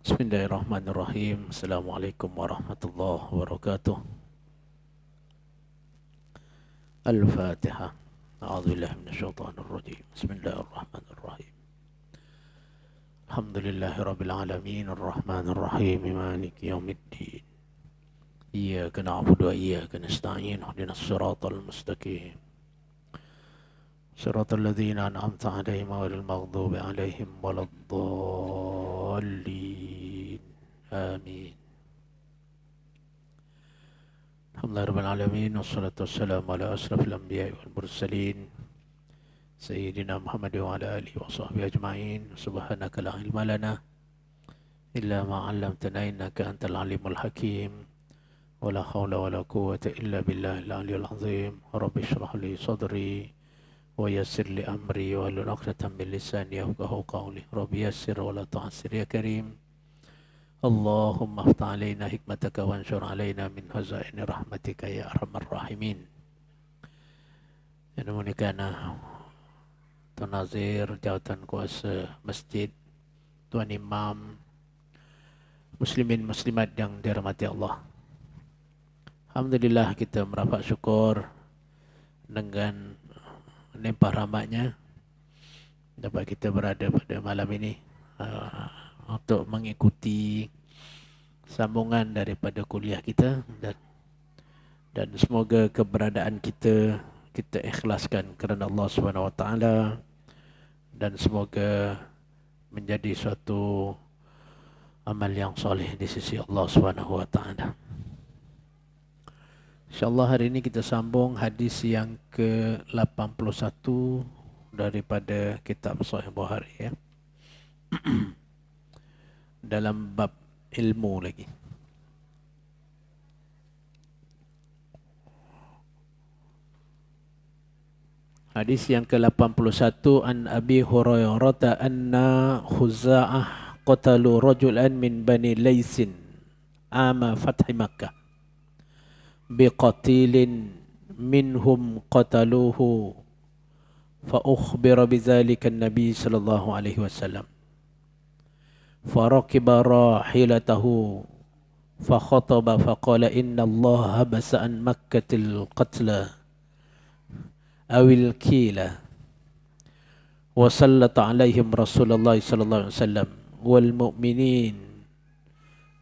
Bismillahirrahmanirrahim. Assalamualaikum warahmatullahi wabarakatuh. Al-Fatihah. A'udzubillahi minasyaitonir rajim. Bismillahirrahmanirrahim. Alhamdulillahirabbil alamin arrahmanir rahim maliki yaumiddin. Iyyaka na'budu wa iyyaka nasta'in. Ihdinas siratal mustaqim. Siratal ladzina an'amta 'alaihim ghairil maghdubi 'alaihim waladdallin. Amin. Alhamdulillahirrahmanirrahim. Wassalatu wassalamu ala asrafil anbiya'i wal mursalin Sayyidina Muhammad wa ala alihi wa sahbihi ajma'in. Subhanaka la ilma lana illa ma 'allamtana innaka antal alimul hakim. Wa la hawla wa la quwwata illa billahil aliyyil azim. Rabbi shrah li sadri wa yassir li amri wa hlul 'uqdatam min lisani yafqahu qawli. Rabbi yassir wa la tu'assir ya karim. Allahumma aftah alaina hikmataka wa anshur alaina min hazaini rahmatika ya arhamar rahimin. Yang demikian Tuan Nazir, jawatan kuasa masjid, Tuan Imam, muslimin muslimat yang dirahmati Allah. Alhamdulillah kita merapat syukur dengan limpah rahmatnya dapat kita berada pada malam ini untuk mengikuti sambungan daripada kuliah kita, dan semoga keberadaan kita ikhlaskan kerana Allah Subhanahu Wa Taala, dan semoga menjadi suatu amal yang soleh di sisi Allah Subhanahu Wa Taala. InsyaAllah hari ini kita sambung hadis yang ke-81 daripada kitab Sahih Bukhari, ya. Dalam bab ilmu lagi. Hadis yang ke-81, an Abi Hurairah anna Khuza'ah qatalu rajulan min Bani Laysin ama fathi Makkah biqatilin minhum qataluhu fa ukhbira bidzalika an-nabi sallallahu alaihi wasallam farakiba rahilatahu fa khataba fa qala inna Allah habasa an makkatil qatla awil kila wa sallata alaihim Rasulullah sallallahu alaihi wasallam wal mu'minin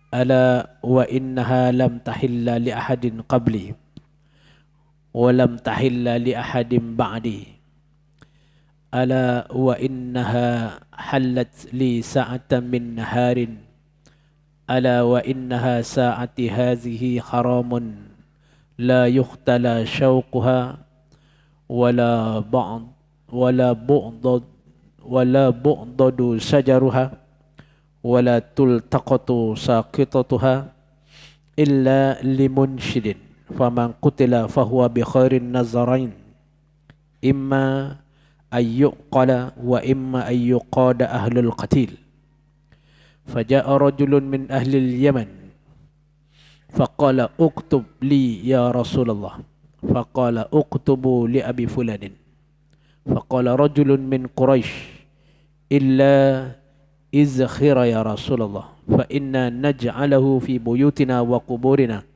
ala wa innaha lam tahilla li ahadin qabli wa lam tahilla li ahadin ba'di ala wa innaha halat li sa'atan min naharin ala wa innaha sa'ati hazihi haramun la yukhtala syauquha wala ba'd wala bu'dad wala bu'dadu sajaruha wala tultaqatu saqitatuha illa limunshidin faman qutila fahuwa bi khairin nazarain imma ayyuqala wa imma ayyuqada ahlul qatil faja'a rajulun min ahli al-yaman faqala uktub li ya Rasulullah faqala uktubu li abi fulanin faqala rajulun min Quraisy illa izkhira ya Rasulullah fa inna naj'alahu fi buyutina wa quburina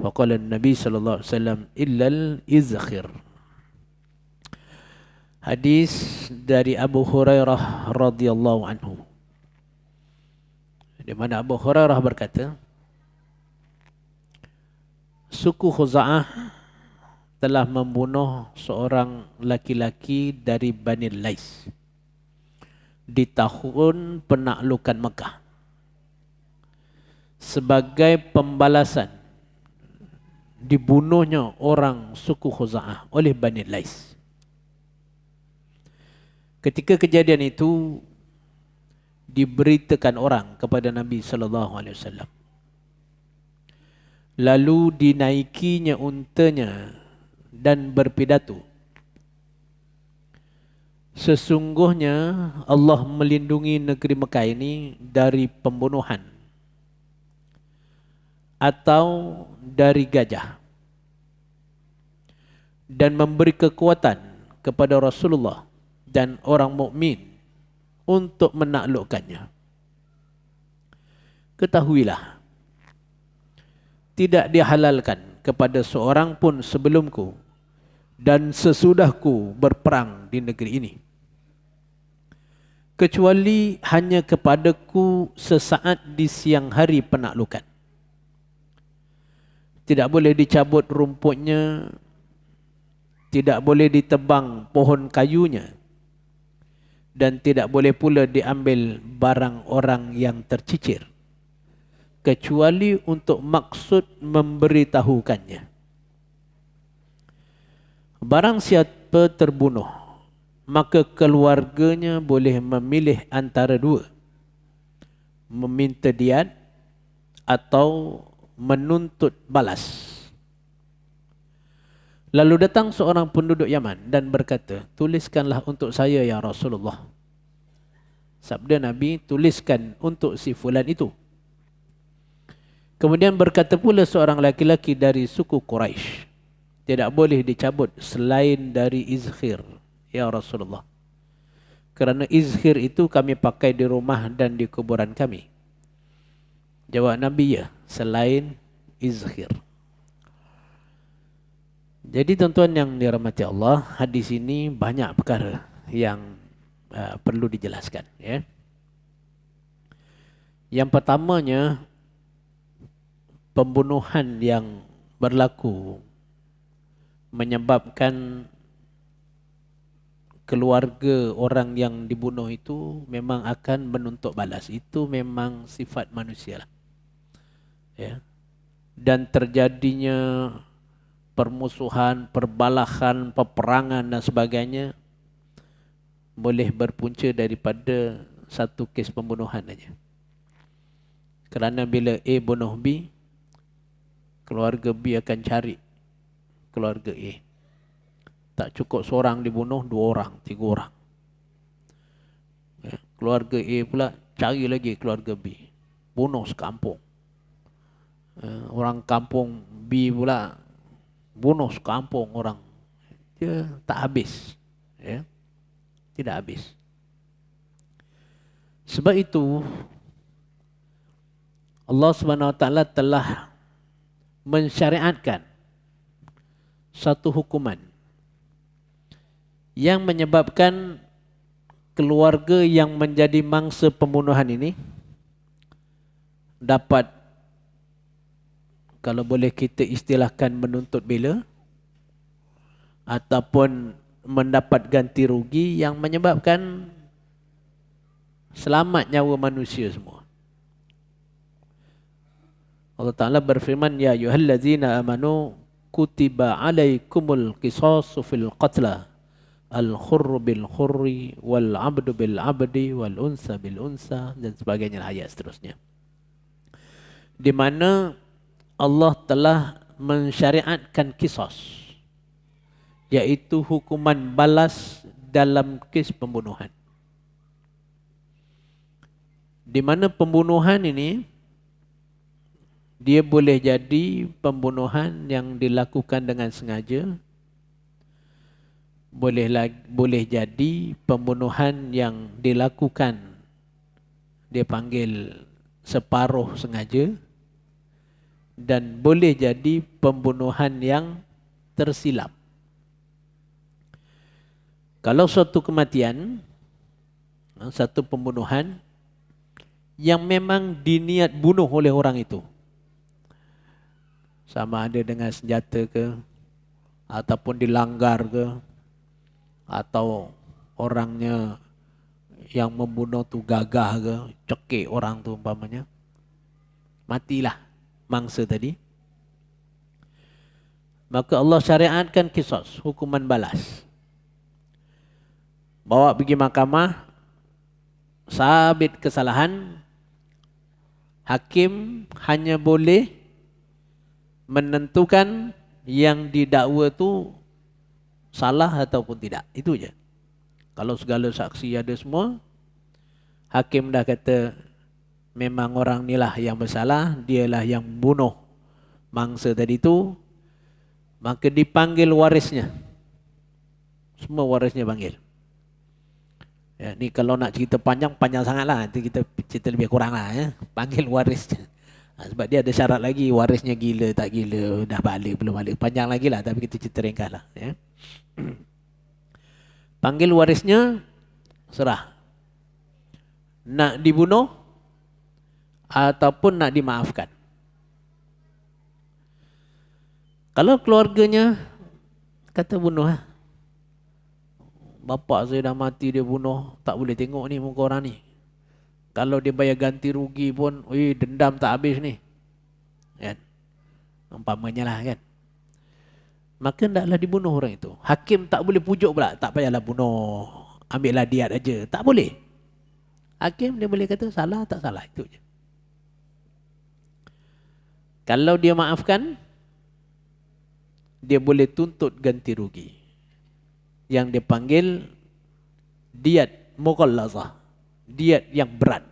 faqala an-nabi sallallahu alaihi wasallam illa al-izkhir. Hadis dari Abu Hurairah radhiyallahu anhu, di mana Abu Hurairah berkata, suku Khuza'ah telah membunuh seorang laki-laki dari Bani Lais di tahun penaklukan Mekah sebagai pembalasan dibunuhnya orang suku Khuza'ah oleh Bani Lais. Ketika kejadian itu diberitakan orang kepada Nabi sallallahu alaihi wasallam. Lalu dinaikinya untanya dan berpidato, sesungguhnya Allah melindungi negeri Mekah ini dari pembunuhan atau dari gajah dan memberi kekuatan kepada Rasulullah dan orang mukmin untuk menaklukkannya. ketahuilah, tidak dihalalkan kepada seorang pun sebelumku dan sesudahku berperang di negeri ini, kecuali hanya kepadaku sesaat di siang hari penaklukan. Tidak boleh dicabut rumputnya, tidak boleh ditebang pohon kayunya, dan tidak boleh pula diambil barang orang yang tercicir, kecuali untuk maksud memberitahukannya. Barang siapa terbunuh, maka keluarganya boleh memilih antara dua, meminta diat atau menuntut balas. Lalu datang seorang penduduk Yaman dan berkata, tuliskanlah untuk saya ya Rasulullah. Sabda Nabi, tuliskan untuk si fulan itu. Kemudian berkata pula seorang laki-laki dari suku Quraisy, tidak boleh dicabut selain dari izhir ya Rasulullah, kerana izhir itu kami pakai di rumah dan di kuburan kami. Jawab Nabi, ya, selain izhir. Jadi tuan-tuan yang dirahmati Allah, hadis ini banyak perkara yang perlu dijelaskan, ya. Yang pertamanya, pembunuhan yang berlaku menyebabkan keluarga orang yang dibunuh itu memang akan menuntut balas. Itu memang sifat manusia lah. Ya. Dan terjadinya permusuhan, perbalahan, peperangan dan sebagainya boleh berpunca daripada satu kes pembunuhan saja. Kerana bila A bunuh B, keluarga B akan cari keluarga A. Tak cukup seorang dibunuh, 2 orang, 3 orang. Ya. Keluarga A pula cari lagi keluarga B, bunuh sekampung. Orang kampung B pula bunuh sekampung orang. Dia tak habis. Ya. Tidak habis. Sebab itu Allah SWT telah mensyariatkan satu hukuman yang menyebabkan keluarga yang menjadi mangsa pembunuhan ini dapat, kalau boleh kita istilahkan, menuntut bela ataupun mendapat ganti rugi yang menyebabkan selamat nyawa manusia semua. Allah Ta'ala berfirman, ya ayyuhallazina amanu kutiba alaikumul qisasu fil qatla al-khurru bil khurri wal abdu bil abdi wal unsa bil unsa, dan sebagainya, ayat seterusnya. Di mana Allah telah mensyariatkan qisas, yaitu hukuman balas dalam kes pembunuhan. Di mana pembunuhan ini dia boleh jadi pembunuhan yang dilakukan dengan sengaja, boleh jadi pembunuhan yang dilakukan, dia panggil separuh sengaja, dan boleh jadi pembunuhan yang tersilap. Kalau suatu kematian, satu pembunuhan yang memang diniat bunuh oleh orang itu, sama ada dengan senjata ke, ataupun dilanggar ke, atau orangnya yang membunuh tu gagah ke, cekik orang tu umpamanya, matilah mangsa tadi. Maka Allah syariatkan qisas, hukuman balas. Bawa pergi mahkamah, sabit kesalahan, hakim hanya boleh menentukan yang didakwa tu salah ataupun tidak. Itu je. Kalau segala saksi ada semua, hakim dah kata memang orang ni lah yang bersalah, dialah yang bunuh mangsa tadi tu, maka dipanggil warisnya. Semua warisnya panggil. Ya, ni kalau nak cerita panjang, panjang sangat lah. Nanti kita cerita lebih kurang lah. Ya. Panggil waris. Sebab dia ada syarat lagi. Warisnya gila, tak gila. Dah balik, belum balik. Panjang lagi lah. Tapi kita cerita ringkas lah. Ya. Panggil warisnya, serah. Nak dibunuh ataupun nak dimaafkan. Kalau keluarganya kata bunuh lah. Bapak saya dah mati, dia bunuh. Tak boleh tengok ni muka orang ni. Kalau dia bayar ganti rugi pun, dendam tak habis ni. Kan? Umpamanya lah kan. Maka hendaklah dibunuh orang itu. Hakim tak boleh pujuk pula. Tak payahlah bunuh. Ambillah diat aja. Tak boleh. Hakim dia boleh kata salah tak salah. Itu je. Kalau dia maafkan, dia boleh tuntut ganti rugi. Yang dia panggil diat mughallazah, diat yang berat,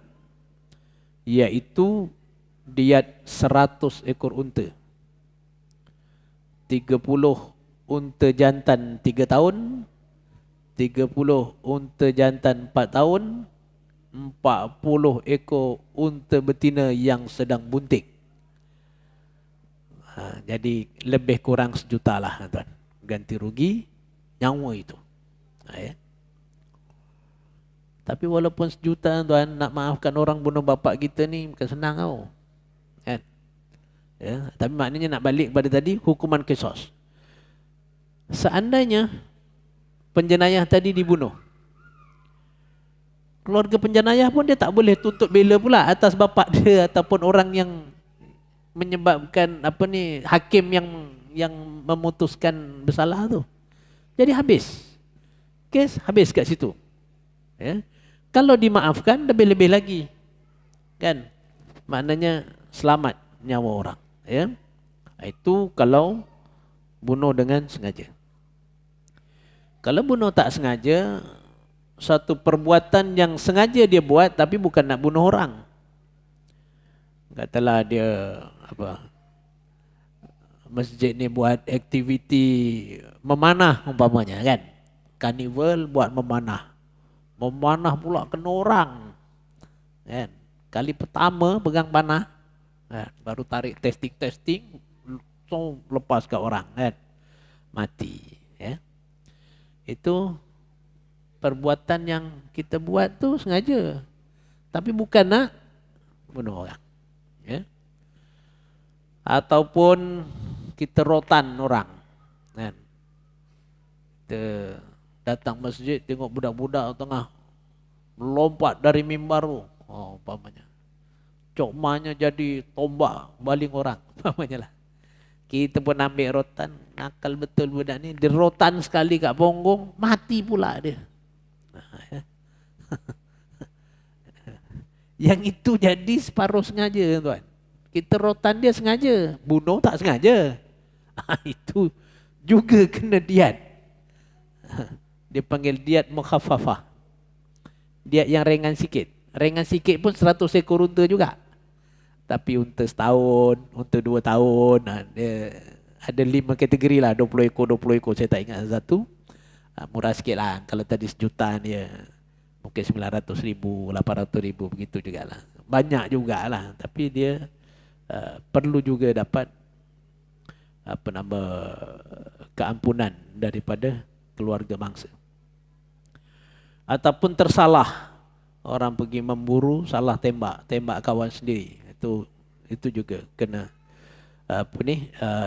iaitu diat 100 ekor unta, 30 unta jantan 3 tahun, 30 unta jantan 4 tahun, 40 ekor unta betina yang sedang bunting. Jadi lebih kurang 1 juta lah tuan, ganti rugi nyawa itu. Ya. Tapi walaupun 1 juta tuan, nak maafkan orang bunuh bapak kita ni bukan senang tau. Kan? Ya. Tapi maknanya nak balik pada tadi, hukuman qisas. Seandainya penjenayah tadi dibunuh, keluarga penjenayah pun dia tak boleh tuntut bela pula atas bapak dia ataupun orang yang menyebabkan hakim yang memutuskan bersalah tu. Jadi habis. Kes habis kat situ. Ya. Kalau dimaafkan lebih-lebih lagi. Kan? Maknanya selamat nyawa orang. Ya. Itu kalau bunuh dengan sengaja. Kalau bunuh tak sengaja, satu perbuatan yang sengaja dia buat tapi bukan nak bunuh orang. Katalah dia masjid ni buat aktiviti memanah umpamanya kan. Karnival buat memanah. Memanah pula kena orang. Kan? Kali pertama pegang panah, kan? Baru tarik testing, so lepas kat orang kan. Mati. Ya. Itu perbuatan yang kita buat tu sengaja. Tapi bukan nak bunuh orang. Ya. Ataupun kita rotan orang. Kan? Kita datang masjid tengok budak-budak tengah melompat dari mimbar tu. Umpamanya. Cokmanya jadi tombak baling orang. Umpamanya lah. Kita pun ambil rotan. Nakal betul budak ni. Dia rotan sekali kat punggung. Mati pula dia. Yang itu jadi separuh sengaja tuan. Kita rotan dia sengaja. Bunuh tak sengaja. Itu juga kena diat. Dia panggil diat mukhaffafah. Diat yang ringan sikit. Ringan sikit pun 100 ekor unta juga. Tapi unta setahun, unta 2 tahun. Dia ada 5 kategori lah. 20 ekor. Saya tak ingat satu. Murah sikit lah. Kalau tadi 1 juta dia mungkin 900,000, 800,000 begitu jugalah. Banyak jugalah. Tapi dia perlu juga dapat keampunan daripada keluarga mangsa. Ataupun tersalah, orang pergi memburu, salah tembak kawan sendiri. Itu juga kena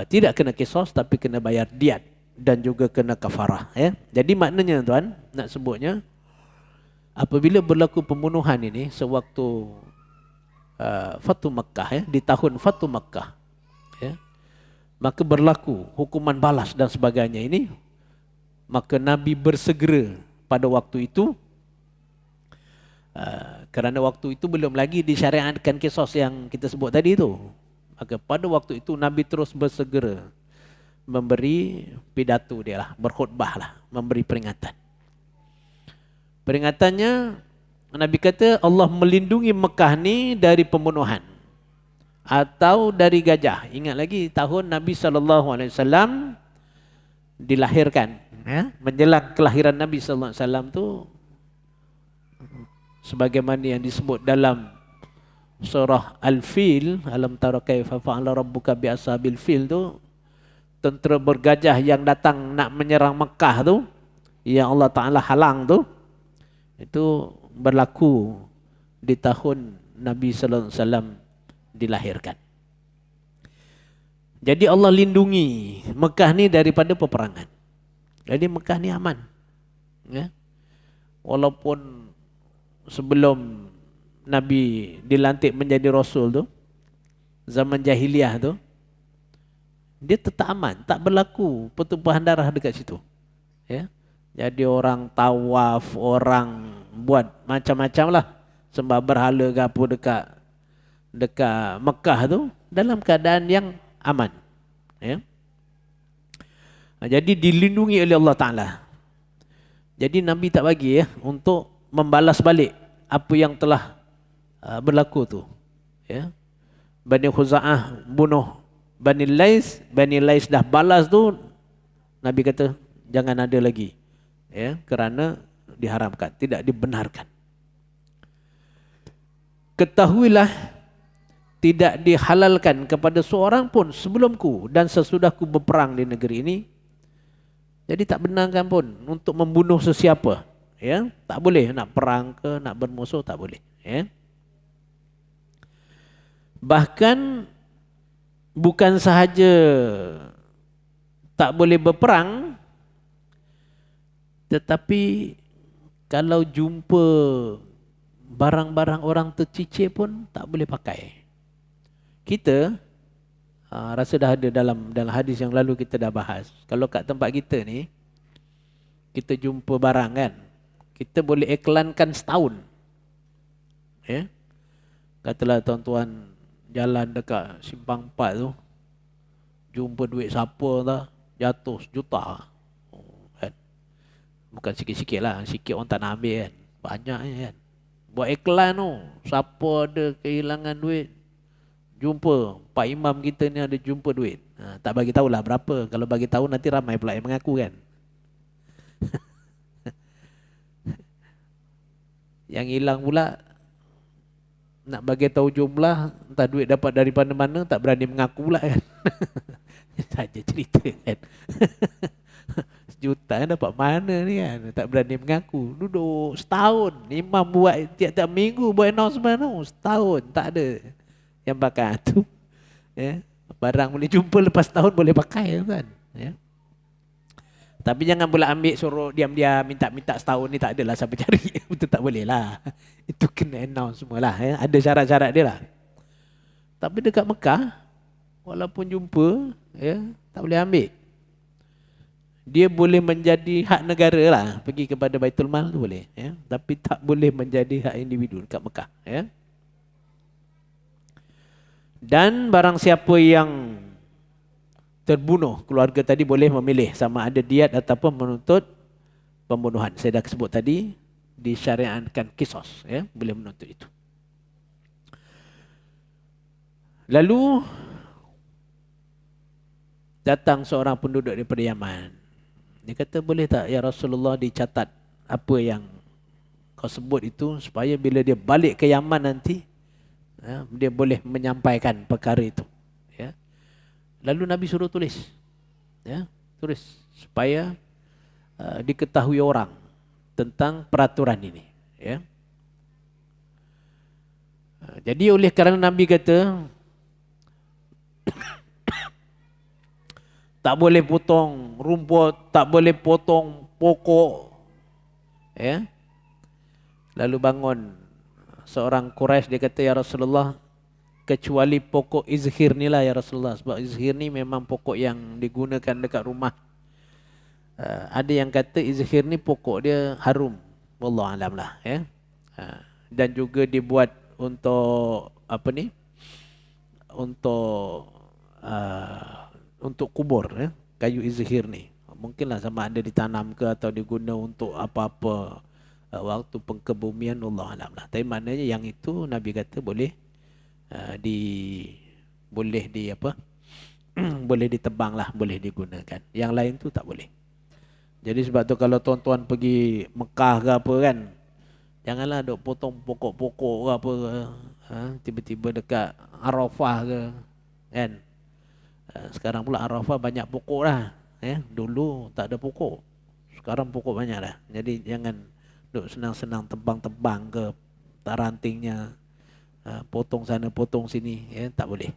tidak kena qisas tapi kena bayar diat dan juga kena kafarah. Ya. Jadi maknanya tuan, nak sebutnya apabila berlaku pembunuhan ini sewaktu Fatu Makkah, ya, di tahun Fatu Makkah, ya, maka berlaku hukuman balas dan sebagainya ini, maka Nabi bersegera pada waktu itu, kerana waktu itu belum lagi disyariatkan qisas yang kita sebut tadi itu. Maka pada waktu itu Nabi terus bersegera memberi pidato dia lah, berkhutbah lah, memberi peringatan. Peringatannya, Nabi kata Allah melindungi Mekah ni dari pembunuhan atau dari gajah. Ingat lagi tahun Nabi SAW dilahirkan. Ya? Menjelang kelahiran Nabi SAW tu sebagaimana yang disebut dalam surah Al-Fil, alam tara kaifa fa'ala rabbuka bi ashabil fil tu, tentera bergajah yang datang nak menyerang Mekah tu, yang Allah Ta'ala halang tu, itu berlaku di tahun Nabi sallallahu alaihi wasallam dilahirkan. Jadi Allah lindungi Mekah ni daripada peperangan. Jadi Mekah ni aman. Ya. Walaupun sebelum Nabi dilantik menjadi Rasul tu, zaman jahiliah tu, dia tetap aman, tak berlaku pertumpahan darah dekat situ. Ya. Jadi orang tawaf, orang buat macam-macam lah, sembah berhala ke apa dekat Mekah tu dalam keadaan yang aman. Ya. Jadi dilindungi oleh Allah Ta'ala. Jadi Nabi tak bagi untuk membalas balik apa yang telah berlaku tu. Ya. Bani Khuza'ah bunuh Bani Lais dah balas tu, Nabi kata jangan ada lagi. Ya, kerana diharamkan, tidak dibenarkan. Ketahuilah tidak dihalalkan kepada seorang pun sebelumku dan sesudahku berperang di negeri ini. Jadi tak benarkan pun untuk membunuh sesiapa. Ya, tak boleh nak perang ke, nak bermusuh, tak boleh. Ya. Bahkan bukan sahaja tak boleh berperang, tetapi kalau jumpa barang-barang orang tercicir pun tak boleh pakai. Kita rasa dah ada dalam hadis yang lalu kita dah bahas. Kalau kat tempat kita ni, kita jumpa barang kan, kita boleh iklankan setahun. Ya. Katalah tuan-tuan jalan dekat Simpang 4 tu, jumpa duit siapa tak, jatuh 1 juta. Kan? Bukan sikit-sikit lah, sikit orang tak nak ambil kan, banyak kan. Buat iklan tu, siapa ada kehilangan duit, jumpa Pak Imam kita ni ada jumpa duit. Tak bagi tahulah berapa. Kalau bagi tahu nanti ramai pula yang mengaku kan. Yang hilang pula nak bagi tahu jumlah, entah duit dapat daripada mana, tak berani mengaku pula kan. Saja cerita kan. 1 juta dapat mana ni kan, tak berani mengaku. Duduk setahun, imam buat tiap-tiap minggu buat announcement tu, setahun tak ada yang pakai tu. Ya. Barang boleh jumpa lepas tahun boleh pakai kan. Ya. Tapi jangan pula ambil suruh diam-diam minta-minta setahun ni, tak adalah siapa cari. Itu tak boleh lah. Itu kena announce semualah. Ya. Ada syarat-syarat dia lah. Tapi dekat Mekah, walaupun jumpa, ya, tak boleh ambil. Dia boleh menjadi hak negara lah. Pergi kepada Baitul Mal tu boleh. Ya. Tapi tak boleh menjadi hak individu dekat Mekah. Ya. Dan barang siapa yang terbunuh, keluarga tadi boleh memilih sama ada diat ataupun menuntut pembunuhan. Saya dah sebut tadi, disyariatkan kisos, ya, boleh menuntut itu. Lalu datang seorang penduduk daripada Yaman. Dia kata, boleh tak ya Rasulullah dicatat apa yang kau sebut itu, supaya bila dia balik ke Yaman nanti, ya, dia boleh menyampaikan perkara itu. Ya. Lalu Nabi suruh tulis, ya, tulis supaya diketahui orang tentang peraturan ini. Ya. Jadi oleh kerana Nabi kata tak boleh potong rumput, tak boleh potong pokok, ya. Lalu bangun seorang Quraisy, dia kata, ya Rasulullah, kecuali pokok izhir ni lah ya Rasulullah. Sebab izhir ni memang pokok yang digunakan dekat rumah. Ada yang kata izhir ni pokok dia harum. Wallahu alam lah. Ya. Dan juga dibuat untuk apa ni? Untuk kubur. Ya. Kayu izhir ni. Mungkinlah sama ada ditanam ke atau diguna untuk apa-apa waktu pengkebumian, Allah alam lah. Tapi maknanya yang itu Nabi kata boleh boleh ditebang lah, boleh digunakan. Yang lain tu tak boleh. Jadi sebab tu kalau tuan-tuan pergi Mekah ke apa kan, Janganlah duk potong pokok-pokok ke apa ke. Tiba-tiba dekat Arafah ke. Kan? Sekarang pula Arafah banyak pokok dah. Dulu tak ada pokok. Sekarang pokok banyak dah. Jadi jangan duk senang-senang tebang-tebang ke rantingnya. Potong sana, potong sini. Tak boleh.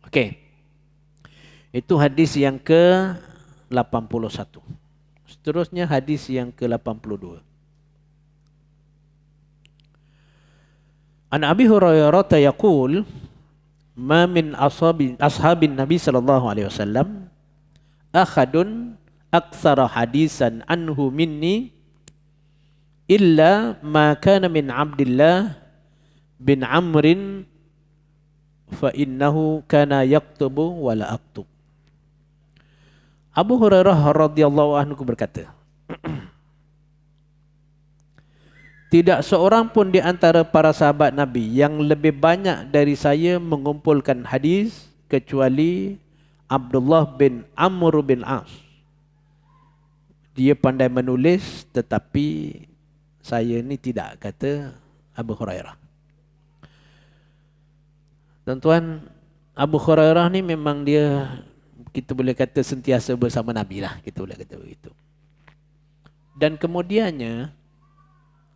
Okey. Itu hadis yang ke-81. Seterusnya hadis yang ke-82. An Abi Hurairah yaqul ma min ashabin Nabi sallallahu alaihi wasallam akhadun aktsara hadisan anhu minni illa ma kana min Abdullah bin Amrin fa innahu kana yaktubu wa la aktub. Abu Hurairah radhiyallahu anhu berkata, tidak seorang pun di antara para sahabat Nabi yang lebih banyak dari saya mengumpulkan hadis kecuali Abdullah bin Amr bin As. Dia pandai menulis tetapi saya ni tidak, kata Abu Hurairah. Tuan-tuan, Abu Hurairah ni memang dia, kita boleh kata sentiasa bersama Nabi lah, kita boleh kata begitu. Dan kemudiannya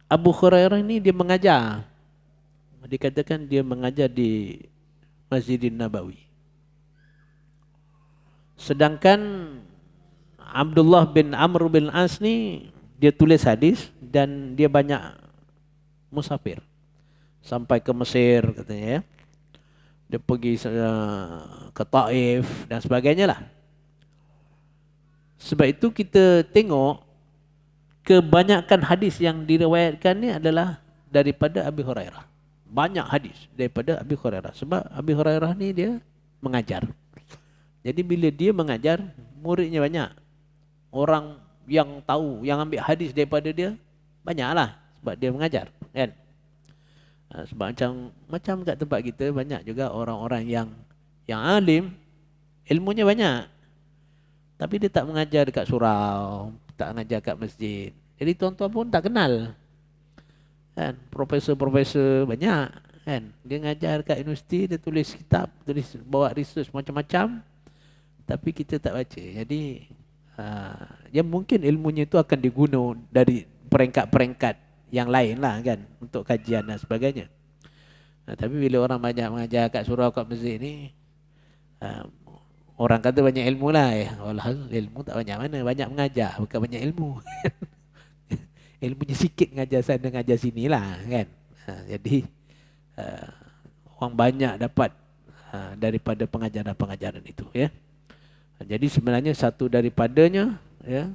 Abu Hurairah ini dia mengajar. Dikatakan dia mengajar di Masjidin Nabawi. Sedangkan Abdullah bin Amr bin As ni dia tulis hadis dan dia banyak musafir. Sampai ke Mesir katanya ya. Dia pergi ke Taif dan sebagainya lah. Sebab itu kita tengok kebanyakan hadis yang diriwayatkan ni adalah daripada Abi Hurairah. Banyak hadis daripada Abi Hurairah. Sebab Abi Hurairah ni dia mengajar. Jadi bila dia mengajar, muridnya banyak. Orang yang tahu, yang ambil hadis daripada dia, banyaklah. Sebab dia mengajar. Kan? Sebab macam kat tempat kita, banyak juga orang-orang yang alim, ilmunya banyak. Tapi dia tak mengajar dekat surau, tak mengajar kat masjid. Jadi tuan-tuan pun tak kenal. Kan? Profesor-profesor banyak. Kan? Dia ngajar kat universiti, dia tulis kitab, bawa research macam-macam. Tapi kita tak baca. Jadi, yang mungkin ilmunya itu akan diguna dari peringkat-peringkat yang lain lah kan. Untuk kajian dan sebagainya. Tapi bila orang banyak mengajar kat surau, kat masjid ni, orang kata banyak ilmu lah. Walhal ilmu tak banyak mana. Banyak mengajar, bukan banyak ilmu. Ilmunya sikit, ngajar sana, ngajar sini lah kan. Jadi orang banyak dapat daripada pengajaran-pengajaran itu ya. Jadi sebenarnya satu daripadanya ya,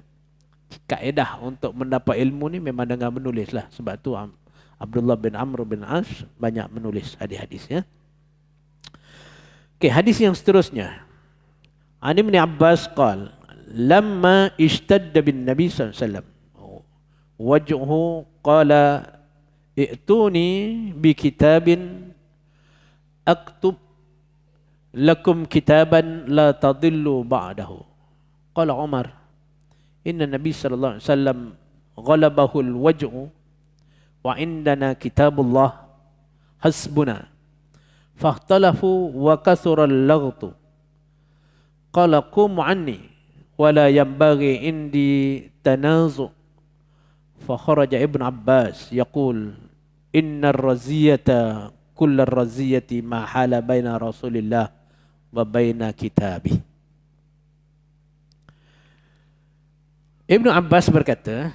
kaedah untuk mendapat ilmu ni memang dengan menulis lah. Sebab tu Abdullah bin Amr bin As banyak menulis hadis-hadis ya. Okey, hadis yang seterusnya. An Ibn Abbas qala lamma ishtadda bin Nabi sallallahu alaihi wasallam wajhuhu qala i'tuni bi kitabin aktub lakum kitaban la tadillu ba'dahu. Qala Umar inna Nabi sallallahu alaihi wasallam ghalabahu al-waj'u wa indana kitabullah hasbuna fahtalafu wa kathura al-laghtu. Qala qum anni wala yanbaghi indi tanazu. Fa kharaja Ibn Abbas yaqul innar raziyata kullar raziyati ma hala baina Rasulillah wa baina kitabih. Ibn Abbas berkata,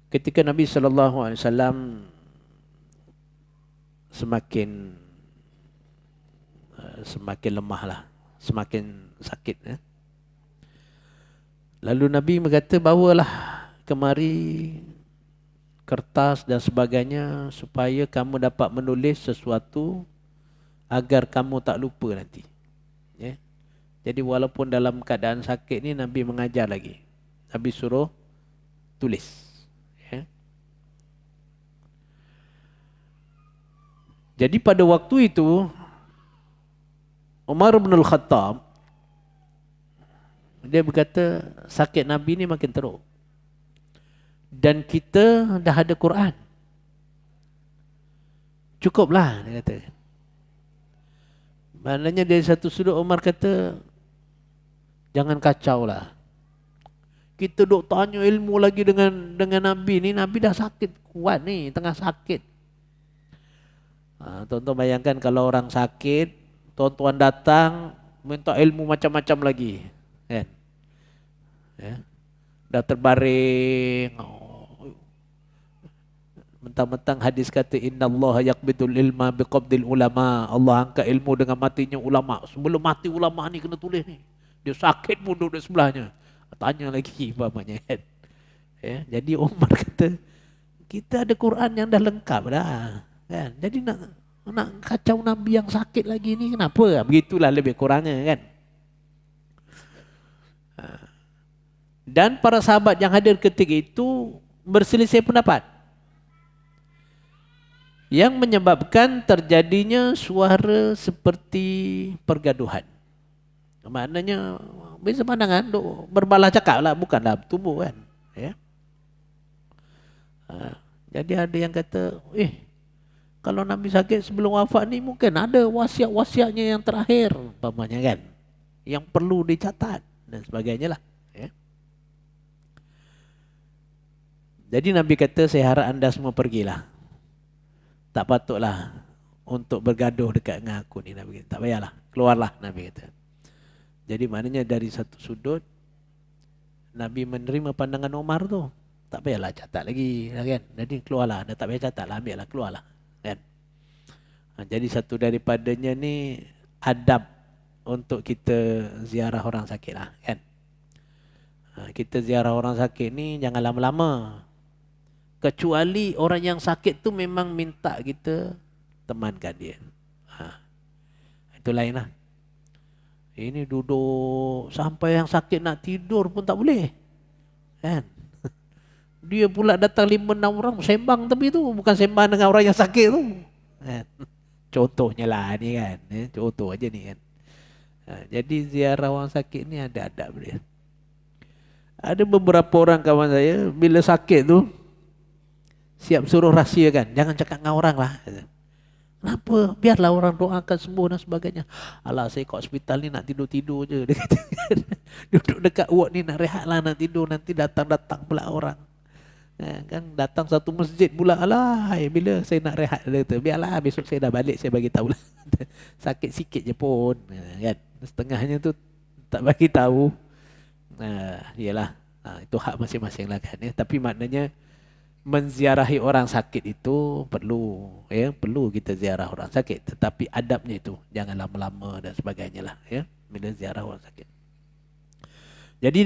ketika Nabi SAW semakin lemah lah, semakin sakit. Lalu Nabi berkata, bawalah kemari kertas dan sebagainya supaya kamu dapat menulis sesuatu agar kamu tak lupa nanti. Ya. Jadi walaupun dalam keadaan sakit ni Nabi mengajar lagi. Nabi suruh tulis. Ya. Jadi pada waktu itu Umar bin Al-Khattab dia berkata sakit Nabi ni makin teruk. dan kita dah ada Quran. Cukuplah, dia kata. Maknanya dari satu sudut Umar kata, jangan kacau lah. Kita duk tanya ilmu lagi dengan Nabi ni. Nabi dah sakit kuat ni, tengah sakit. Tuan-tuan bayangkan kalau orang sakit, tuan-tuan datang minta ilmu macam-macam lagi, kan? Ya. Dah terbaring. Mentang-mentang hadis kata innallaha yaqbidul ilma biqabdil ulama. Allah angkat ilmu dengan matinya ulama. Sebelum mati ulama ni kena tulis ni. Dia sakit pun duduk di sebelahnya. Tanya lagi umpamanya, kan? Ya, jadi Umar kata, kita ada Quran yang dah lengkap dah, kan? Jadi nak kacau Nabi yang sakit lagi ni kenapa? Begitulah lebih kurangnya, kan? Dan para sahabat yang hadir ketika itu berselisih pendapat, yang menyebabkan terjadinya suara seperti pergaduhan. Maknanya bisa pandangan berbalah cakap lah, bukanlah bertubuh, kan? Ya. Jadi ada yang kata, kalau Nabi sakit sebelum wafat ni mungkin ada wasiat-wasiatnya yang terakhir, umpamanya, kan? Yang perlu dicatat dan sebagainya lah. Ya. Jadi Nabi kata, saya harap anda semua pergilah. Tak patutlah untuk bergaduh dekat dengan aku ni, Nabi kata. Tak payahlah, keluarlah, Nabi kata. Jadi maknanya dari satu sudut Nabi menerima pandangan Umar tu. Tak payahlah catat lagi, kan? Jadi keluarlah, dah tak payah catat lah, ambil lah, keluarlah, kan? Jadi satu daripadanya ni adab untuk kita ziarah orang sakit lah, kan? Kita ziarah orang sakit ni jangan lama-lama. Kecuali orang yang sakit tu memang minta kita temankan dia. Itu lain lah. Ini duduk sampai yang sakit nak tidur pun tak boleh, kan? Dia pula datang 5-6 orang sembang, tapi tu bukan sembang dengan orang yang sakit tu, kan? Contohnya lah ni, kan? Contoh aja ni, kan? Jadi ziarah orang sakit ni ada adab dia. Ada beberapa orang kawan saya bila sakit tu siap suruh rahsiakan, jangan cakap dengan orang lah. Kenapa? Biarlah orang doakan sembuh dan sebagainya. Alah, saya kat hospital ni nak tidur-tidur je. Dia kata, duduk dekat ward ni nak rehat lah, nak tidur. Nanti datang-datang pula orang. Kan datang satu masjid pula. Alah, bila saya nak rehat. Dia kata, biarlah besok saya dah balik, saya bagi tahu lah. Sakit sikit je pun. Kan? Setengahnya tu tak bagi tahu. Yalah, itu hak masing-masing lah, kan? Tapi maknanya menziarahi orang sakit itu perlu, ya, perlu kita ziarah orang sakit, tetapi adabnya itu jangan lama-lama dan sebagainya lah, ya, bila ziarah orang sakit. Jadi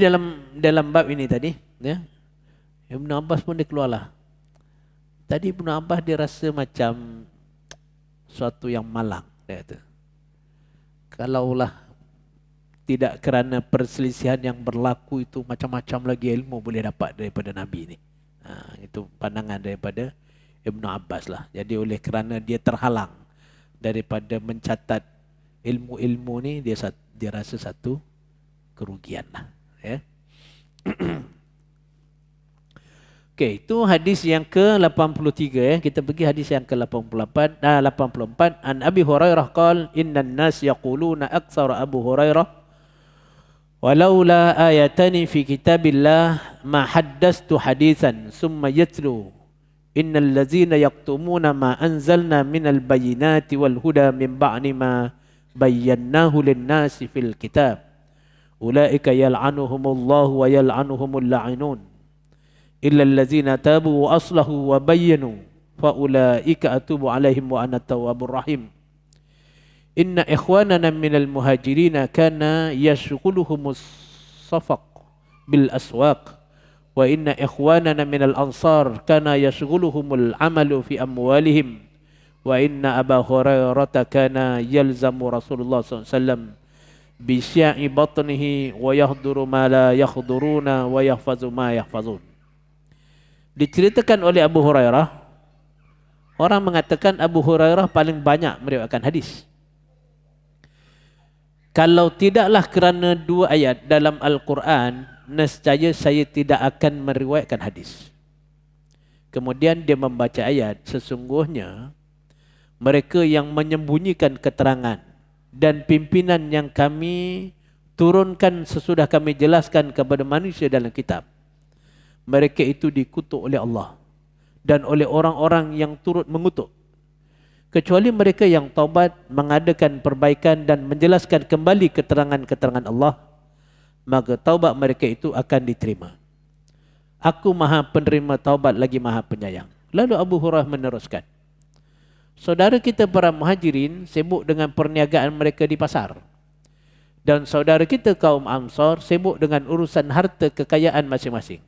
dalam bab ini tadi, ya, Ibnu Abbas pun dia keluarlah. Tadi Ibnu Abbas dia rasa macam suatu yang malang, dia kata. Kalaulah tidak kerana perselisihan yang berlaku itu, macam-macam lagi ilmu boleh dapat daripada Nabi ni. Itu pandangan daripada Ibnu Abbas lah. Jadi oleh kerana dia terhalang daripada mencatat ilmu-ilmu ni, dia rasa satu kerugian lah, ya. Okey, itu hadis yang ke-83, ya. Kita pergi hadis yang ke-84. 84. An Abi Hurairah qala innan nas yaquluna aktsara Abu Hurairah walaula ayatani fi kitabillah ma haddastu hadithan summa yatlu innal ladzina yaktumuna ma anzalna minal bayyinati wal huda min ba'di ma bayyanahu lin-nasi fil kitab ulaika yal'anuhumullahu wa yal'anuhumul la'inun illa alladzina tabu wa aslahu wa bayyanu fa ulaika atubu alaihim wa ana tawwabur rahim. Inna ikhwanana minal muhajirina kana yashghuluhumus safaq bil aswaq wa inna ikhwanana minal ansar kana yashghuluhumul amalu fi amwalihim wa inna Aba Hurairah kana yalzamu Rasulullah sallallahu alaihi wasallam bi sya'i batnihi wa yahduru ma la yahduruna wa yahfazu ma yahfazun. Diceritakan oleh Abu Hurairah, orang mengatakan Abu Hurairah paling banyak meriwayatkan hadis. Kalau tidaklah kerana 2 ayat dalam Al-Quran, nescaya saya tidak akan meriwayatkan hadis. Kemudian dia membaca ayat, sesungguhnya mereka yang menyembunyikan keterangan dan pimpinan yang kami turunkan sesudah kami jelaskan kepada manusia dalam kitab, mereka itu dikutuk oleh Allah dan oleh orang-orang yang turut mengutuk, kecuali mereka yang taubat, mengadakan perbaikan dan menjelaskan kembali keterangan-keterangan Allah, maka taubat mereka itu akan diterima. Aku maha penerima taubat lagi maha penyayang. Lalu Abu Hurairah meneruskan, saudara kita para muhajirin sibuk dengan perniagaan mereka di pasar, dan saudara kita kaum Ansar sibuk dengan urusan harta kekayaan masing-masing.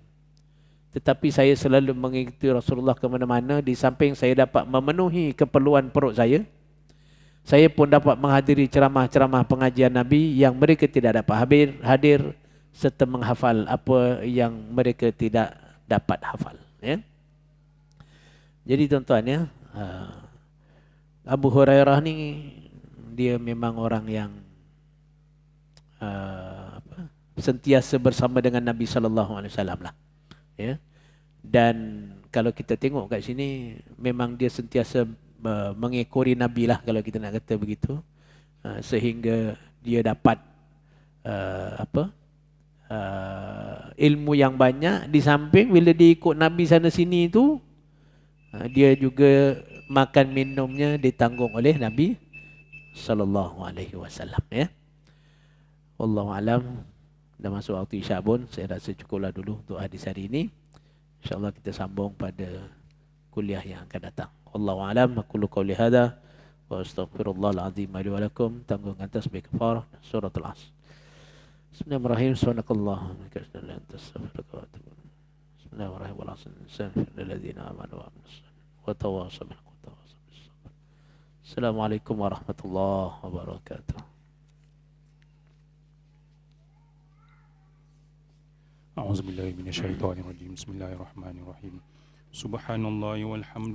Tetapi saya selalu mengikuti Rasulullah ke mana-mana. Di samping saya dapat memenuhi keperluan perut saya pun dapat menghadiri ceramah-ceramah pengajian Nabi yang mereka tidak dapat hadir serta menghafal apa yang mereka tidak dapat hafal. Ya? Jadi tuan-tuan ya, Abu Hurairah ni dia memang orang yang sentiasa bersama dengan Nabi SAW lah. Ya. Dan kalau kita tengok kat sini, memang dia sentiasa mengekori Nabi lah kalau kita nak kata begitu, sehingga dia dapat ilmu yang banyak. Di samping bila dia ikut Nabi sana sini tu, dia juga makan minumnya ditanggung oleh Nabi SAW. Ya. Wallahu alam. Dah masuk waktu Isyak pun, saya rasa cukuplah dulu untuk hadis hari ini. InsyaAllah kita sambung pada kuliah yang akan datang. Wallahu alam. Aqulu qawli hadha wa astaghfirullahal azim li wa lakum. Tanggungan tasbih kafarah surah Al-Asr. Bismillahirrahmanirrahim. Subhanakallahumma wa bihamdika astaghfiruka wa atubu ilaik. Bismillahirrahmanirrahim. Wa sallallahu ladzina amanu wa amilus wa tawassaw bil haqqi wa tawassaw bis sabr. Assalamualaikum warahmatullahi wabarakatuh. A'udzubillahi minasyaitonirrajim. Bismillahirrahmanirrahim. Subhanallah walhamdulillah.